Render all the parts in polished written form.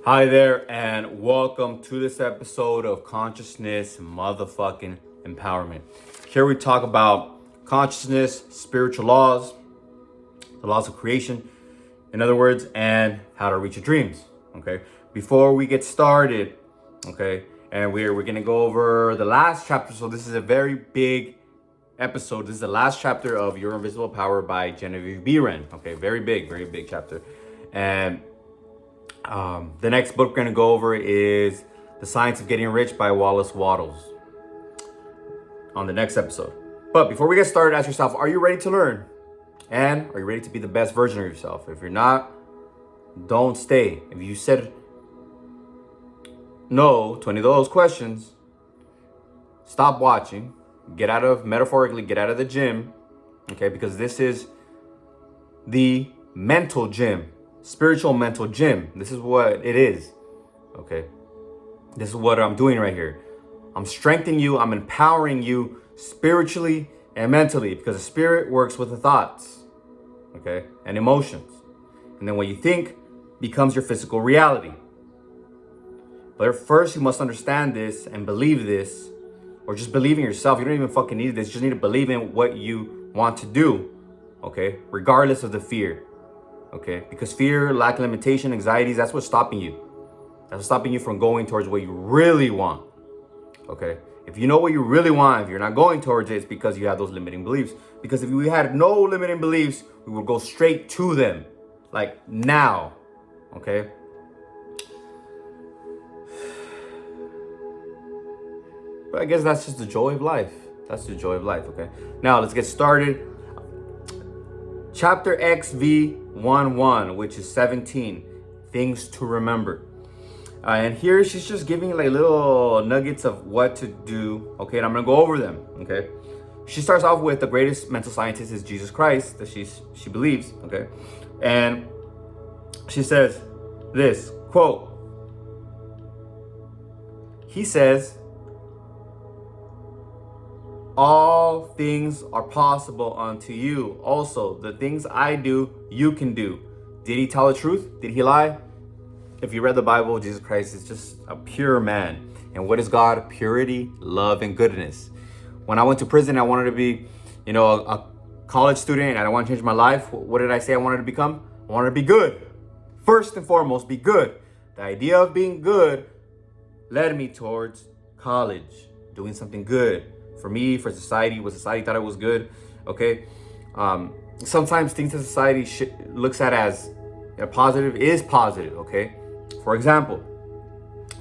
Hi there, and welcome to this episode of Consciousness Motherfucking Empowerment. Here we talk about consciousness, spiritual laws, the laws of creation, in other words, and how to reach your dreams. Okay. Before we get started, okay, and we're gonna go over the last chapter. So this is a very big episode. This is the last chapter of Your Invisible Power by Genevieve Behrend. Okay, very big chapter, and the next book we're going to go over is The Science of Getting Rich by Wallace Wattles on the next episode. But before we get started, ask yourself, are you ready to learn? And are you ready to be the best version of yourself? If you're not, don't stay. If you said no to any of those questions, stop watching. Metaphorically, get out of the gym. Okay, because this is the mental gym. Spiritual mental gym. This is what it is. Okay. This is what I'm doing right here. I'm strengthening you. I'm empowering you spiritually and mentally, because the spirit works with the thoughts, okay, and emotions. And then what you think becomes your physical reality. But first you must understand this and believe this, or just believe in yourself. You don't even fucking need this. You just need to believe in what you want to do, okay, regardless of the fear. Okay, because fear, lack of limitation, anxieties, that's what's stopping you. That's what's stopping you from going towards what you really want. Okay, if you know what you really want, if you're not going towards it, it's because you have those limiting beliefs. Because if we had no limiting beliefs, we would go straight to them, like now. Okay. But I guess that's just the joy of life. That's the joy of life. Okay. Now let's get started. Chapter XV11, which is 17, things to remember. And here she's just giving like little nuggets of what to do. Okay, and I'm gonna go over them. Okay, she starts off with the greatest mental scientist is Jesus Christ, that she believes. Okay, and she says this quote. He says, all things are possible unto you. Also, the things I do, you can do. Did he tell the truth? Did he lie? If you read the Bible, Jesus Christ is just a pure man. And what is God? Purity, love, and goodness. When I went to prison, I wanted to be, a college student, and I wanted to change my life. What did I say I wanted to become? I wanted to be good. First and foremost, be good. The idea of being good led me towards college, doing something good. For me, for society, what society thought it was good, okay? Sometimes things that society looks at as positive is positive, okay? For example,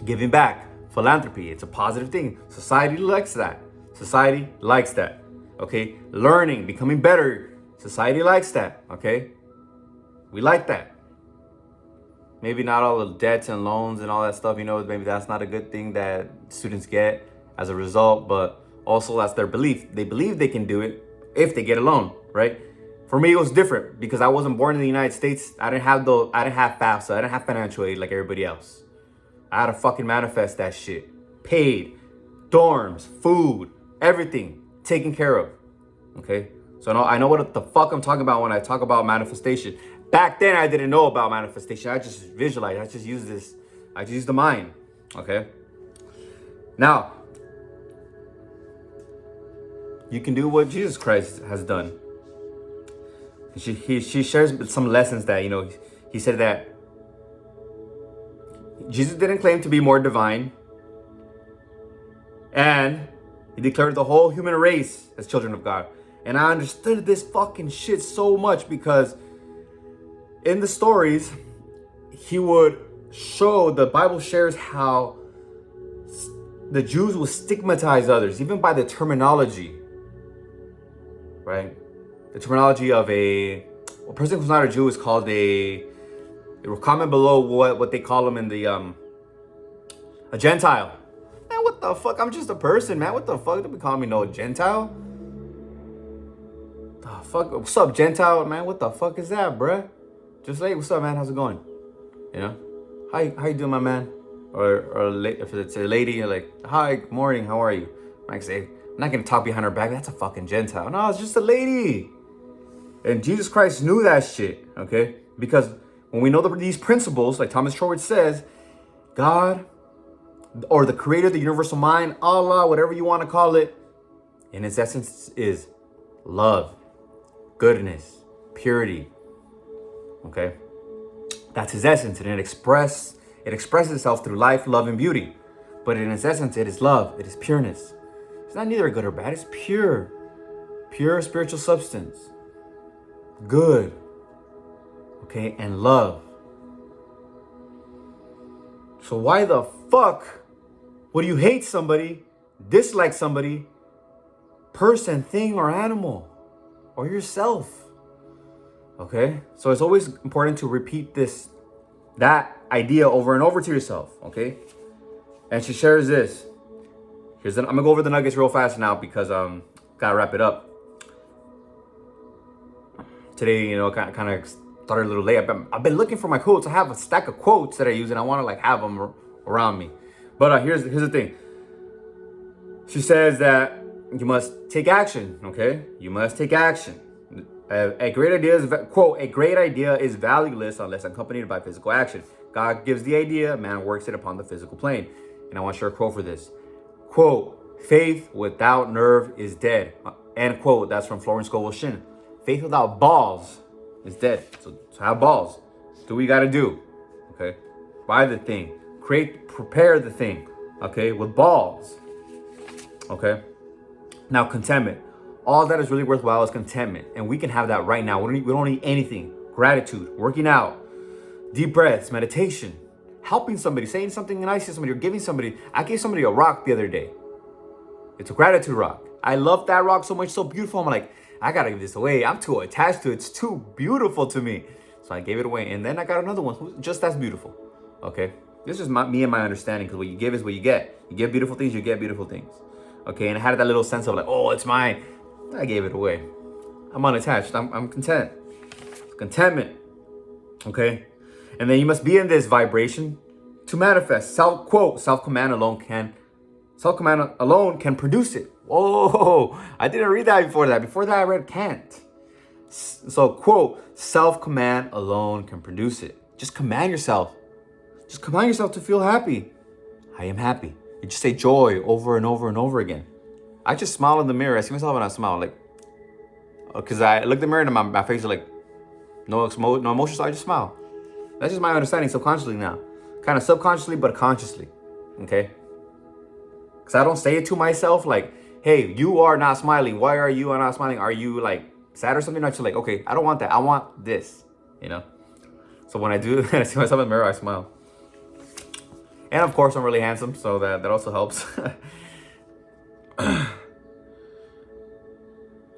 giving back, philanthropy, it's a positive thing. Society likes that. Society likes that, okay? Learning, becoming better, society likes that, okay? We like that. Maybe not all the debts and loans and all that stuff, maybe that's not a good thing that students get as a result, but also, that's their belief. They believe they can do it if they get a loan, right? For me, it was different because I wasn't born in the United States. I didn't have FAFSA. I didn't have financial aid like everybody else. I had to fucking manifest that shit. Paid, dorms, food, everything taken care of. Okay? So I know what the fuck I'm talking about when I talk about manifestation. Back then, I didn't know about manifestation. I just visualized. I just used the mind. Okay? Now, you can do what Jesus Christ has done. She shares some lessons that, he said that Jesus didn't claim to be more divine. And he declared the whole human race as children of God. And I understood this fucking shit so much because in the stories, he would show, the Bible shares how the Jews would stigmatize others, even by the terminology. Right? The terminology of a person who's not a Jew is called it will comment below what they call them in the a Gentile. Man, what the fuck? I'm just a person, man. What the fuck? Don't be calling me no Gentile. The fuck? What's up, Gentile, man? What the fuck is that, bruh? Just say, what's up, man? How's it going? How you doing, my man? Or if it's a lady, you're like, hi, good morning, how are you? I can say, I'm not gonna talk behind her back. That's a fucking Gentile. No, it's just a lady. And Jesus Christ knew that shit, okay? Because when we know these principles, like Thomas Troward says, God, or the creator, the universal mind, Allah, whatever you want to call it, in its essence is love, goodness, purity. Okay? That's his essence, and it expresses itself through life, love, and beauty. But in its essence, it is love, it is pureness. It's not neither good or bad, it's pure. Pure spiritual substance. Good. Okay, and love. So why the fuck would you hate somebody, dislike somebody, person, thing, or animal, or yourself? Okay, so it's always important to repeat that idea over and over to yourself. Okay, and she shares this. I'm gonna go over the nuggets real fast now because gotta wrap it up. Today, kind of started a little late. I've been looking for my quotes. I have a stack of quotes that I use, and I want to have them around me. But here's the thing. She says that you must take action. Okay, you must take action. A great idea is, quote, a great idea is valueless unless accompanied by physical action. God gives the idea, man works it upon the physical plane. And I want to share a quote for this. Quote, faith without nerve is dead. End quote. That's from Florence Scovel Shinn. Faith without balls is dead. So have balls. Do what you got to do. Okay. Buy the thing. Prepare the thing. Okay. With balls. Okay. Now, contentment. All that is really worthwhile is contentment. And we can have that right now. We don't need anything. Gratitude, working out, deep breaths, meditation, helping somebody, saying something nice to somebody, or giving somebody. I gave somebody a rock the other day. It's a gratitude rock. I love that rock so much, so beautiful. I'm like, I gotta give this away. I'm too attached to it. It's too beautiful to me. So I gave it away. And then I got another one just as beautiful. Okay? This is me and my understanding, because what you give is what you get. You give beautiful things, you get beautiful things. Okay? And I had that little sense of like, oh, it's mine. I gave it away. I'm unattached. I'm content. Contentment. Okay? And then you must be in this vibration to manifest. Self-command alone can produce it. Whoa, I didn't read that before that. Before that, I read can't. So, quote, self-command alone can produce it. Just command yourself. Just command yourself to feel happy. I am happy. You just say joy over and over and over again. I just smile in the mirror. I see myself and I smile, like, because I look in the mirror and my face is like, no emotion, so I just smile. That's just my understanding subconsciously now. Kind of subconsciously, but consciously. Okay? Because I don't say it to myself like, hey, you are not smiling. Why are you not smiling? Are you like sad or something? Not just like, okay, I don't want that. I want this, So when I do, and I see myself in the mirror, I smile. And of course, I'm really handsome, so that also helps.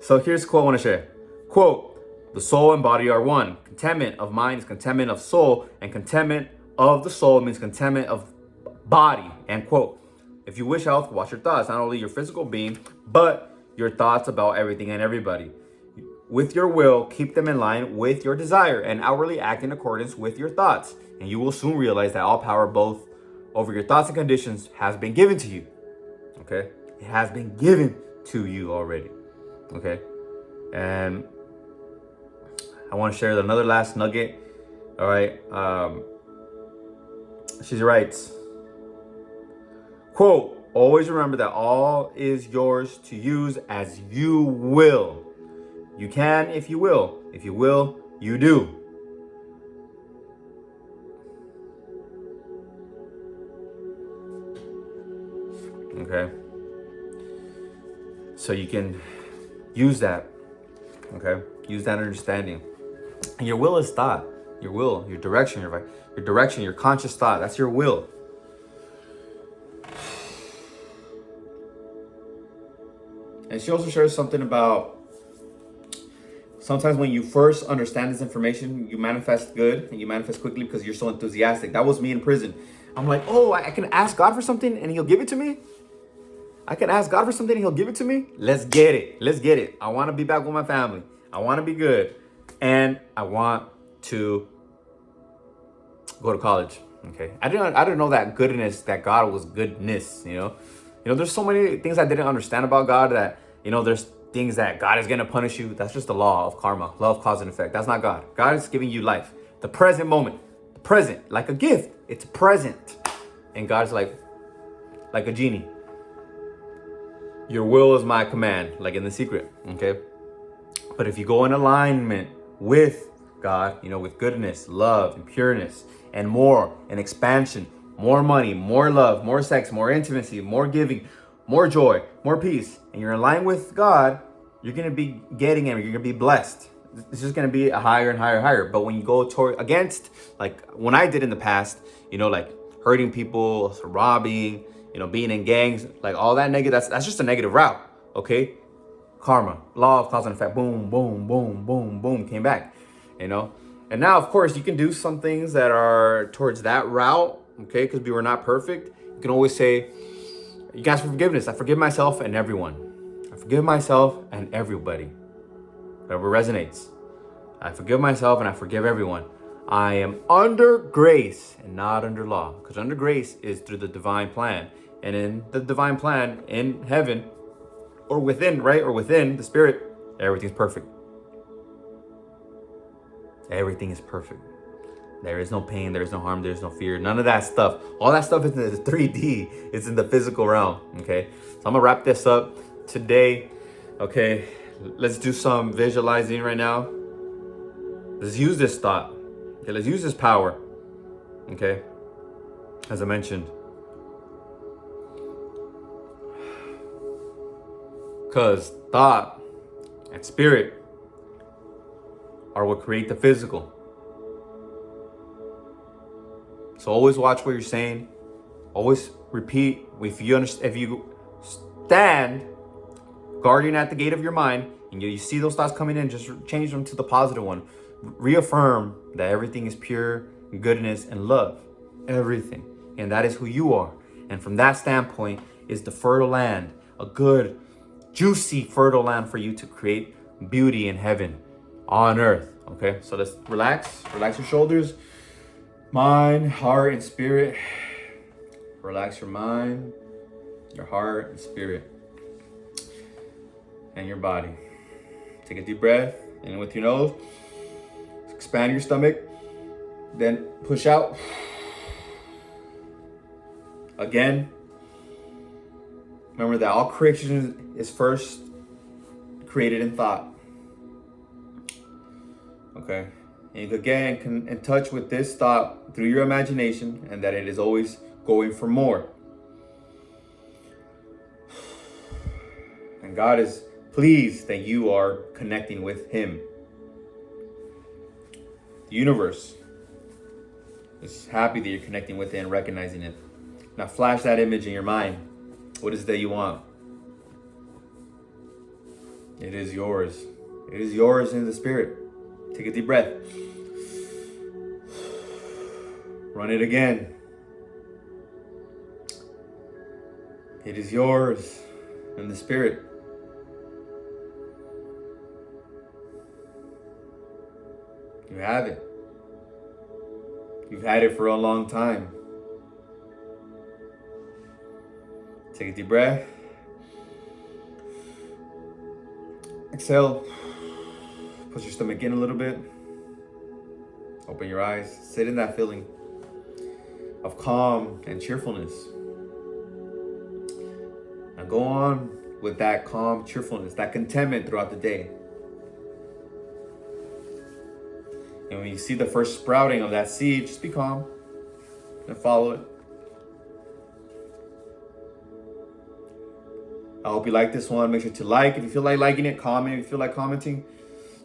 So here's a quote I want to share. Quote, the soul and body are one. Contentment of mind is contentment of soul, and contentment of the soul means contentment of body. End quote. If you wish health, watch your thoughts, not only your physical being, but your thoughts about everything and everybody. With your will, keep them in line with your desire and outwardly act in accordance with your thoughts. And you will soon realize that all power, both over your thoughts and conditions, has been given to you. Okay? It has been given to you already. Okay? And I want to share another last nugget. All right? She writes, quote, always remember that all is yours to use as you will. You can if you will. If you will, you do. Okay? So you can use that. Okay? Use that understanding. And your will is thought. Your will, your direction, your conscious thought. That's your will. And she also shares something about sometimes when you first understand this information, you manifest good and you manifest quickly because you're so enthusiastic. That was me in prison. I'm like, oh, I can ask God for something and he'll give it to me. I can ask God for something and he'll give it to me. Let's get it. Let's get it. I want to be back with my family. I want to be good. And I want to go to college. Okay. I didn't know that goodness, that God was goodness, there's so many things I didn't understand about God that, there's things that God is going to punish you. That's just the law of karma, law of cause and effect. That's not God. God is giving you life, the present moment, the present, like a gift. It's present. And God's like a genie. Your will is my command, like in The Secret, okay? But if you go in alignment with God, with goodness, love, and pureness, and more, and expansion, more money, more love, more sex, more intimacy, more giving, more joy, more peace, and you're in line with God, you're going to be getting Him, you're going to be blessed. It's just going to be a higher and higher. But when you go against, like when I did in the past, like hurting people, robbing, being in gangs, like all that negative, that's just a negative route, okay? Karma, law of cause and effect, boom, boom, boom, boom, boom, came back, And now, of course, you can do some things that are towards that route, okay? Because we were not perfect. You can always say, you guys for forgiveness. I forgive myself and everyone. I forgive myself and everybody. Whatever resonates. I forgive myself and I forgive everyone. I am under grace and not under law. Because under grace is through the divine plan. And in the divine plan, in heaven, or within, right? Or within the spirit, everything's perfect. Everything is perfect. There is no pain, there is no harm, there is no fear. None of that stuff. All that stuff is in the 3D. It's in the physical realm, okay? So I'm gonna wrap this up today, okay? Let's do some visualizing right now. Let's use this thought. Okay, let's use this power, okay? As I mentioned. Because thought and spirit are what create the physical. So always watch what you're saying. Always repeat. If you stand guardian at the gate of your mind and you see those thoughts coming in, just change them to the positive one. Reaffirm that everything is pure goodness and love. Everything. And that is who you are. And from that standpoint is the fertile land. A good, juicy, fertile land for you to create beauty in heaven on earth. Okay, so let's relax your shoulders, mind, heart, and spirit. Relax your mind, your heart, and spirit, and your body. Take a deep breath in with your nose, expand your stomach, then push out. Again, remember that all creation is first created in thought. Okay, and you again can in touch with this thought through your imagination, and that it is always going for more. And God is pleased that you are connecting with Him. The universe is happy that you're connecting with it and recognizing it. Now flash that image in your mind. What is it that you want? It is yours. It is yours in the spirit. Take a deep breath. Run it again. It is yours in the spirit. You have it. You've had it for a long time. Take a deep breath. Exhale. Push your stomach in a little bit. Open your eyes. Sit in that feeling of calm and cheerfulness. Now go on with that calm cheerfulness, that contentment throughout the day. And when you see the first sprouting of that seed, just be calm and follow it. I hope you like this one. Make sure to like if you feel like liking it, comment if you feel like commenting,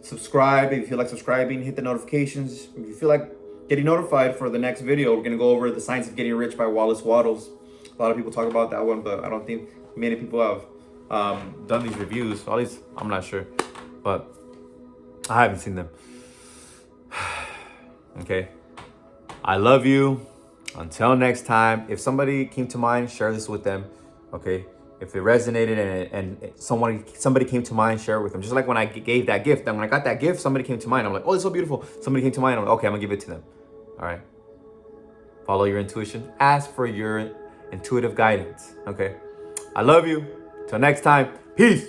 subscribe if you feel like subscribing, hit the notifications. If you feel like getting notified for the next video, we're going to go over The Science of Getting Rich by Wallace Wattles. A lot of people talk about that one, but I don't think many people have done these reviews. At least I'm not sure, but I haven't seen them. Okay. I love you. Until next time. If somebody came to mind, share this with them. Okay. If it resonated and somebody came to mind, share it with them. Just like when I gave that gift. Then when I got that gift, somebody came to mind. I'm like, oh, it's so beautiful. Somebody came to mind. I'm like, okay, I'm gonna give it to them. All right. Follow your intuition. Ask for your intuitive guidance. Okay. I love you. Till next time. Peace.